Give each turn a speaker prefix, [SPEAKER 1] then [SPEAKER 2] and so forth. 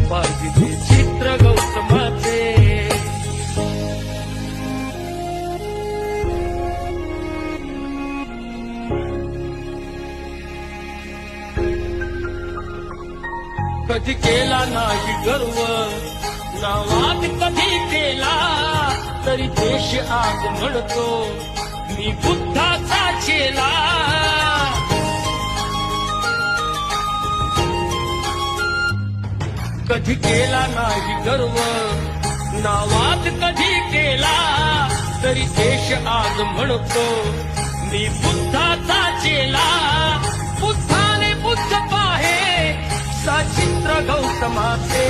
[SPEAKER 1] पाहिजे चित्र गौतमाचे. कधी केला नाही गर्व, नावात कधी केला तरी देश आज म्हणतो मी बुद्धाचा चेला. कधी केला नाही गर्व, नावात कधी केला तरी देश आज म्हणतो मी बुद्धाचा चेला. बुद्धाने बुद्ध पाहे, सचित्र गौतमाचे.